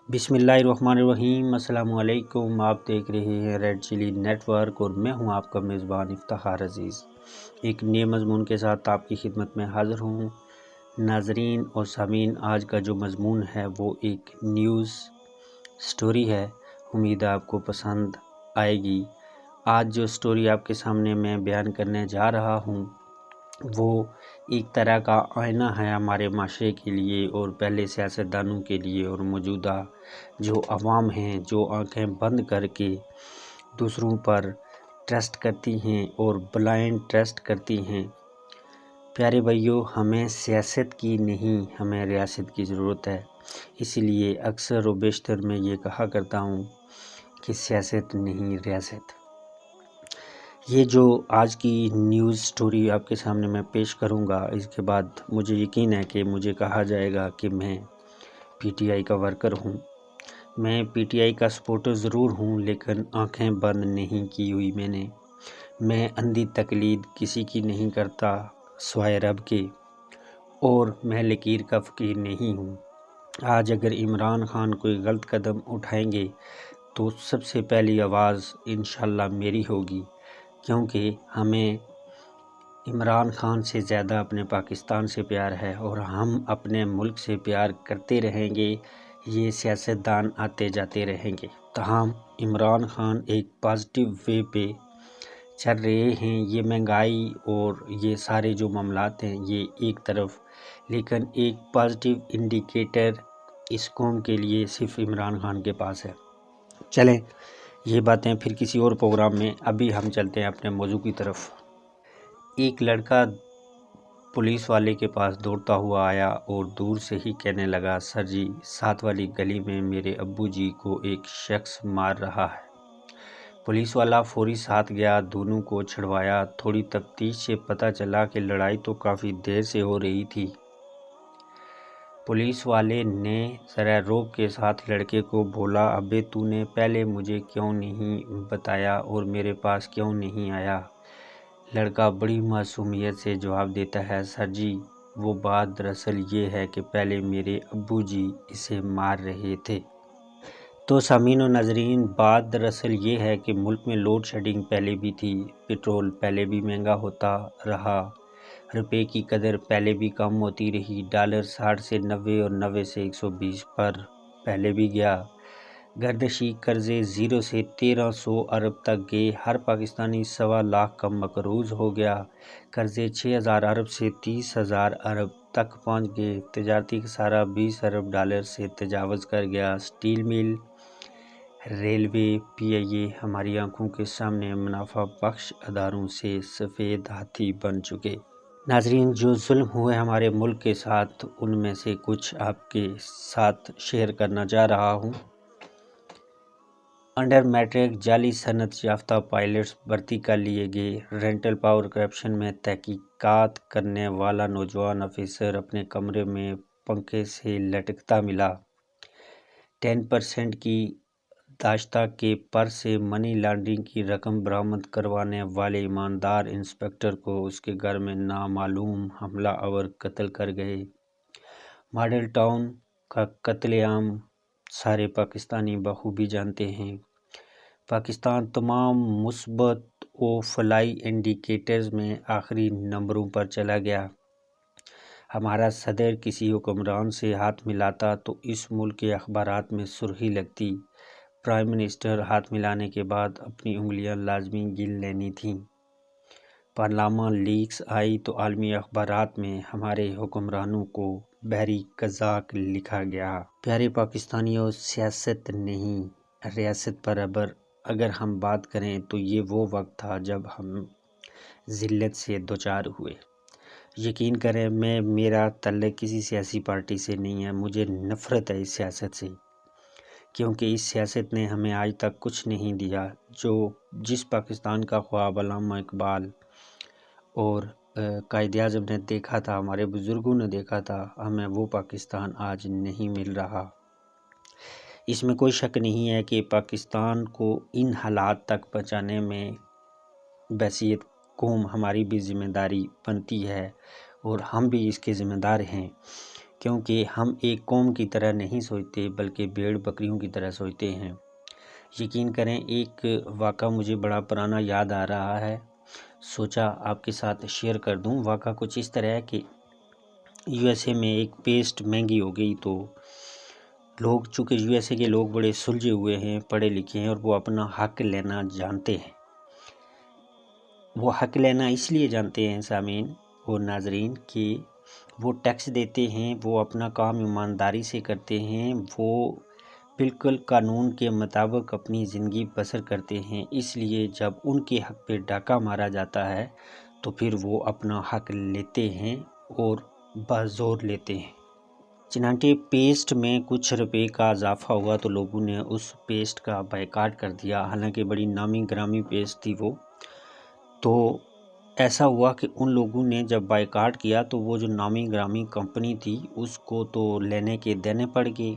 بسم اللہ الرحمن الرحیم۔ السلام علیکم، آپ دیکھ رہے ہیں ریڈ چلی نیٹ ورک اور میں ہوں آپ کا میزبان افتخار عزیز، ایک نئے مضمون کے ساتھ آپ کی خدمت میں حاضر ہوں۔ ناظرین اور سامعین، آج کا جو مضمون ہے وہ ایک نیوز سٹوری ہے، امید ہے آپ کو پسند آئے گی۔ آج جو سٹوری آپ کے سامنے میں بیان کرنے جا رہا ہوں وہ ایک طرح کا آئینہ ہے ہمارے معاشرے کے لیے اور پہلے سیاستدانوں کے لیے اور موجودہ جو عوام ہیں جو آنکھیں بند کر کے دوسروں پر ٹرسٹ کرتی ہیں اور بلائنڈ ٹرسٹ کرتی ہیں۔ پیارے بھائیو، ہمیں سیاست کی نہیں، ہمیں ریاست کی ضرورت ہے۔ اسی لیے اکثر و بیشتر میں یہ کہا کرتا ہوں کہ سیاست نہیں، ریاست۔ یہ جو آج کی نیوز سٹوری آپ کے سامنے میں پیش کروں گا، اس کے بعد مجھے یقین ہے کہ مجھے کہا جائے گا کہ میں پی ٹی آئی کا ورکر ہوں۔ میں پی ٹی آئی کا سپورٹر ضرور ہوں، لیکن آنکھیں بند نہیں کی ہوئی میں اندھی تقلید کسی کی نہیں کرتا سوائے رب کے، اور میں لکیر کا فقیر نہیں ہوں۔ آج اگر عمران خان کوئی غلط قدم اٹھائیں گے تو سب سے پہلی آواز انشاءاللہ میری ہوگی، کیونکہ ہمیں عمران خان سے زیادہ اپنے پاکستان سے پیار ہے اور ہم اپنے ملک سے پیار کرتے رہیں گے۔ یہ سیاستدان آتے جاتے رہیں گے، تاہم عمران خان ایک پازیٹیو وے پہ چل رہے ہیں۔ یہ مہنگائی اور یہ سارے جو معاملات ہیں یہ ایک طرف، لیکن ایک پازیٹیو انڈیکیٹر اس قوم کے لیے صرف عمران خان کے پاس ہے۔ چلیں یہ باتیں پھر کسی اور پروگرام میں، ابھی ہم چلتے ہیں اپنے موضوع کی طرف۔ ایک لڑکا پولیس والے کے پاس دوڑتا ہوا آیا اور دور سے ہی کہنے لگا، سر جی، ساتھ والی گلی میں میرے ابو جی کو ایک شخص مار رہا ہے۔ پولیس والا فوری ساتھ گیا، دونوں کو چھڑوایا۔ تھوڑی تفتیش سے پتہ چلا کہ لڑائی تو کافی دیر سے ہو رہی تھی۔ پولیس والے نے ذرا روب کے ساتھ لڑکے کو بولا، ابے تو نے پہلے مجھے کیوں نہیں بتایا اور میرے پاس کیوں نہیں آیا؟ لڑکا بڑی معصومیت سے جواب دیتا ہے، سر جی، وہ بات دراصل یہ ہے کہ پہلے میرے ابو جی اسے مار رہے تھے۔ تو سامعین و ناظرین، بات دراصل یہ ہے کہ ملک میں لوڈ شیڈنگ پہلے بھی تھی، پیٹرول پہلے بھی مہنگا ہوتا رہا، روپے کی قدر پہلے بھی کم ہوتی رہی، ڈالر 60 سے 90 اور 90 سے 120 پر پہلے بھی گیا، گردشی قرضے 0 سے 1300 ارب تک گئے، ہر پاکستانی 1.25 لاکھ کا مقروض ہو گیا، قرضے 6000 ارب سے 30,000 ارب تک پہنچ گئے، تجارتی خسارہ 20 ارب ڈالر سے تجاوز کر گیا، سٹیل مل، ریلوے، پی آئی اے ہماری آنکھوں کے سامنے منافع بخش اداروں سے سفید ہاتھی بن چکے۔ ناظرین، جو ظلم ہوئے ہمارے ملک کے ساتھ، ان میں سے کچھ آپ کے ساتھ شیئر کرنا چاہ رہا ہوں۔ انڈر میٹرک جعلی صنعت یافتہ پائلٹس بھرتی کر لیے گئے۔ رینٹل پاور کرپشن میں تحقیقات کرنے والا نوجوان آفیسر اپنے کمرے میں پنکھے سے لٹکتا ملا۔ 10% کی داشتہ کے پر سے منی لانڈرنگ کی رقم برآمد کروانے والے ایماندار انسپکٹر کو اس کے گھر میں نامعلوم حملہ آور قتل کر گئے۔ ماڈل ٹاؤن کا قتل عام سارے پاکستانی بخوبی جانتے ہیں۔ پاکستان تمام مثبت و فلاحی انڈیکیٹرز میں آخری نمبروں پر چلا گیا۔ ہمارا صدر کسی حکمران سے ہاتھ ملاتا تو اس ملک کے اخبارات میں سرخی لگتی۔ پرائم منسٹر ہاتھ ملانے کے بعد اپنی انگلیاں لازمی گن لینی تھیں۔ پارلیمان لیکس آئی تو عالمی اخبارات میں ہمارے حکمرانوں کو بحری قزاق لکھا گیا۔ پیارے پاکستانیوں، سیاست نہیں، ریاست پر اگر ہم بات کریں تو یہ وہ وقت تھا جب ہم ذلت سے دوچار ہوئے۔ یقین کریں، میرا تعلق کسی سیاسی پارٹی سے نہیں ہے، مجھے نفرت ہے اس سیاست سے، کیونکہ اس سیاست نے ہمیں آج تک کچھ نہیں دیا۔ جس پاکستان کا خواب علامہ اقبال اور قائد اعظم نے دیکھا تھا، ہمارے بزرگوں نے دیکھا تھا، ہمیں وہ پاکستان آج نہیں مل رہا۔ اس میں کوئی شک نہیں ہے کہ پاکستان کو ان حالات تک پہنچانے میں بحیثیت قوم ہماری بھی ذمہ داری بنتی ہے اور ہم بھی اس کے ذمہ دار ہیں، کیونکہ ہم ایک قوم کی طرح نہیں سوچتے بلکہ بھیڑ بکریوں کی طرح سوچتے ہیں۔ یقین کریں ایک واقعہ مجھے بڑا پرانا یاد آ رہا ہے، سوچا آپ کے ساتھ شیئر کر دوں۔ واقعہ کچھ اس طرح ہے کہ یو ایس اے میں ایک پیسٹ مہنگی ہو گئی، تو لوگ چونکہ یو ایس اے کے لوگ بڑے سلجھے ہوئے ہیں، پڑھے لکھے ہیں، اور وہ اپنا حق لینا جانتے ہیں۔ وہ حق لینا اس لیے جانتے ہیں سامعین اور ناظرین کہ وہ ٹیکس دیتے ہیں، وہ اپنا کام ایمانداری سے کرتے ہیں، وہ بالکل قانون کے مطابق اپنی زندگی بسر کرتے ہیں۔ اس لیے جب ان کے حق پہ ڈاکہ مارا جاتا ہے تو پھر وہ اپنا حق لیتے ہیں اور بازور لیتے ہیں۔ چنانچہ پیسٹ میں کچھ روپے کا اضافہ ہوا تو لوگوں نے اس پیسٹ کا بائیکاٹ کر دیا، حالانکہ بڑی نامی گرامی پیسٹ تھی وہ۔ تو ایسا ہوا کہ ان لوگوں نے جب بائیکاٹ کیا تو وہ جو نامی گرامی کمپنی تھی اس کو تو لینے کے دینے پڑ گئے۔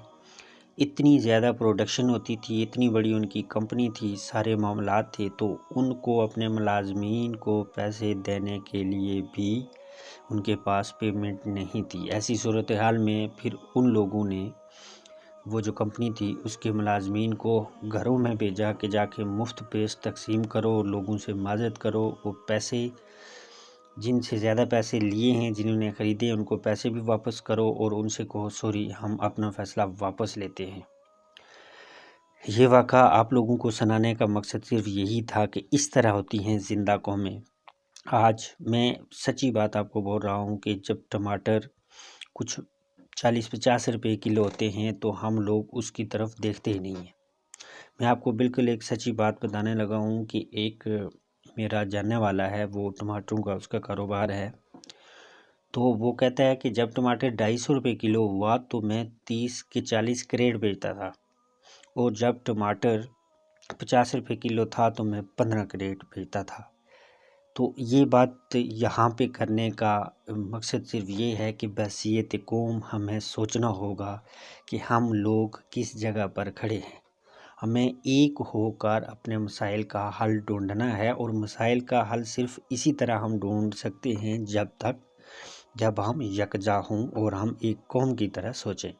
اتنی زیادہ پروڈکشن ہوتی تھی، اتنی بڑی ان کی کمپنی تھی، سارے معاملات تھے، تو ان کو اپنے ملازمین کو پیسے دینے کے لیے بھی ان کے پاس پیمنٹ نہیں تھی۔ ایسی صورتحال میں پھر ان لوگوں نے وہ جو کمپنی تھی اس کے ملازمین کو گھروں میں بھیجا کہ جا کے مفت پیسٹ تقسیم کرو اور لوگوں سے معذرت کرو، وہ پیسے جن سے زیادہ پیسے لیے ہیں، جنہوں نے خریدے، ان کو پیسے بھی واپس کرو اور ان سے کہو سوری، ہم اپنا فیصلہ واپس لیتے ہیں۔ یہ واقعہ آپ لوگوں کو سنانے کا مقصد صرف یہی تھا کہ اس طرح ہوتی ہیں زندہ قومیں۔ آج میں سچی بات آپ کو بول رہا ہوں کہ جب ٹماٹر کچھ 40-50 روپے کلو ہوتے ہیں تو ہم لوگ اس کی طرف دیکھتے ہی نہیں ہیں۔ میں آپ کو بالکل ایک سچی بات بتانے لگا ہوں کہ ایک میرا جاننے والا ہے، وہ ٹماٹروں کا اس کا کاروبار ہے، تو وہ کہتا ہے کہ جب ٹماٹر 250 روپے کلو ہوا تو میں 30 کے 40 کریٹ بیچتا تھا، اور جب ٹماٹر 50 روپے کلو تھا تو میں 15 کریٹ بیچتا تھا۔ تو یہ بات یہاں پہ کرنے کا مقصد صرف یہ ہے کہ بحیثیت قوم ہمیں سوچنا ہوگا کہ ہم لوگ کس جگہ پر کھڑے ہیں۔ ہمیں ایک ہو کر اپنے مسائل کا حل ڈھونڈنا ہے، اور مسائل کا حل صرف اسی طرح ہم ڈھونڈ سکتے ہیں جب ہم یکجا ہوں اور ہم ایک قوم کی طرح سوچیں۔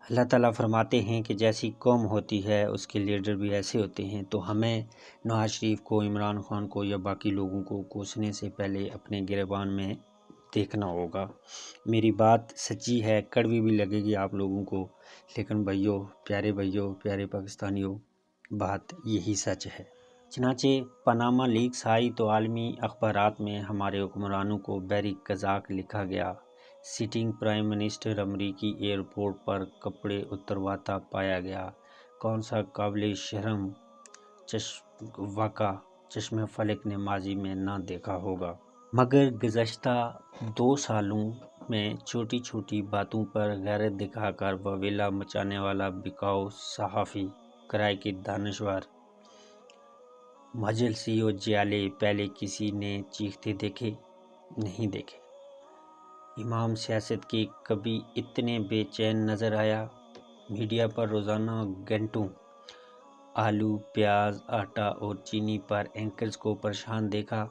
اللہ تعالیٰ فرماتے ہیں کہ جیسی قوم ہوتی ہے اس کے لیڈر بھی ایسے ہوتے ہیں، تو ہمیں نواز شریف کو، عمران خان کو یا باقی لوگوں کو کوسنے سے پہلے اپنے گریبان میں دیکھنا ہوگا۔ میری بات سچی ہے، کڑوی بھی لگے گی آپ لوگوں کو، لیکن بھائیوں، پیارے پاکستانیوں، بات یہی سچ ہے۔ چنانچہ پاناما لیکس آئی تو عالمی اخبارات میں ہمارے حکمرانوں کو بحری قزاق لکھا گیا۔ سٹنگ پرائم منسٹر امریکی ایئرپورٹ پر کپڑے اترواتا پایا گیا۔ کون سا قابل شرم واقعہ چشم فلک نے ماضی میں نہ دیکھا ہوگا۔ مگر گزشتہ 2 سالوں میں چھوٹی چھوٹی باتوں پر غیرت دکھا کر واویلا مچانے والا بکاؤ صحافی، کرائے کے دانشور، مجلسی اور جیالے پہلے کسی نے چیختے دیکھے نہیں دیکھے۔ امام سیاست کے کبھی اتنے بے چین نظر آیا۔ میڈیا پر روزانہ گھنٹوں آلو، پیاز، آٹا اور چینی پر اینکرز کو پریشان دیکھا۔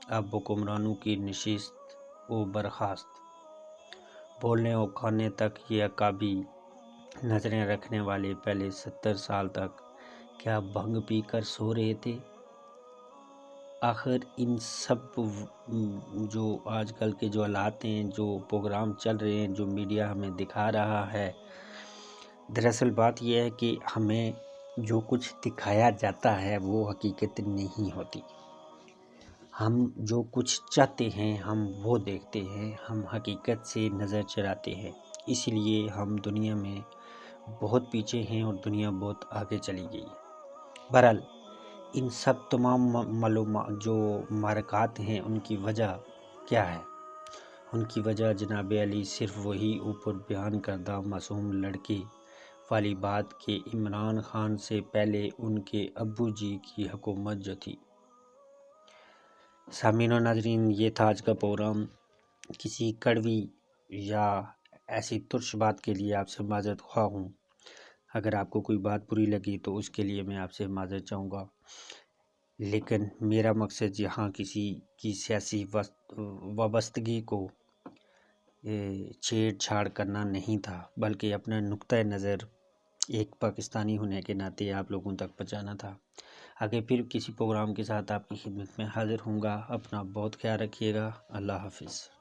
اب حکمرانوں کی نشست و برخاست، بولنے اور کھانے تک یہ عقابی نظریں رکھنے والے پہلے 70 سال تک کیا بھنگ پی کر سو رہے تھے؟ آخر ان سب جو آج کل کے جو حالات ہیں، جو پروگرام چل رہے ہیں، جو میڈیا ہمیں دکھا رہا ہے، دراصل بات یہ ہے کہ ہمیں جو کچھ دکھایا جاتا ہے وہ حقیقت نہیں ہوتی۔ ہم جو کچھ چاہتے ہیں ہم وہ دیکھتے ہیں، ہم حقیقت سے نظر چراتے ہیں، اس لیے ہم دنیا میں بہت پیچھے ہیں اور دنیا بہت آگے چلی گئی ہے۔ بہرحال ان سب تمام معلومات جو معرکات ہیں ان کی وجہ کیا ہے؟ ان کی وجہ جناب علی صرف وہی اوپر بیان کردہ معصوم لڑکے والی بات کہ عمران خان سے پہلے ان کے ابو جی کی حکومت جو تھی۔ سامعین و ناظرین، یہ تھا آج کا پروگرام۔ کسی کڑوی یا ایسی ترش بات کے لیے آپ سے معذرت خواہ ہوں۔ اگر آپ کو کوئی بات بری لگی تو اس کے لیے میں آپ سے معذرت چاہوں گا، لیکن میرا مقصد یہاں کسی کی سیاسی وابستگی کو چھیڑ چھاڑ کرنا نہیں تھا، بلکہ اپنا نقطۂ نظر ایک پاکستانی ہونے کے ناطے آپ لوگوں تک پہنچانا تھا۔ آگے پھر کسی پروگرام کے ساتھ آپ کی خدمت میں حاضر ہوں گا۔ اپنا بہت خیال رکھیے گا۔ اللہ حافظ۔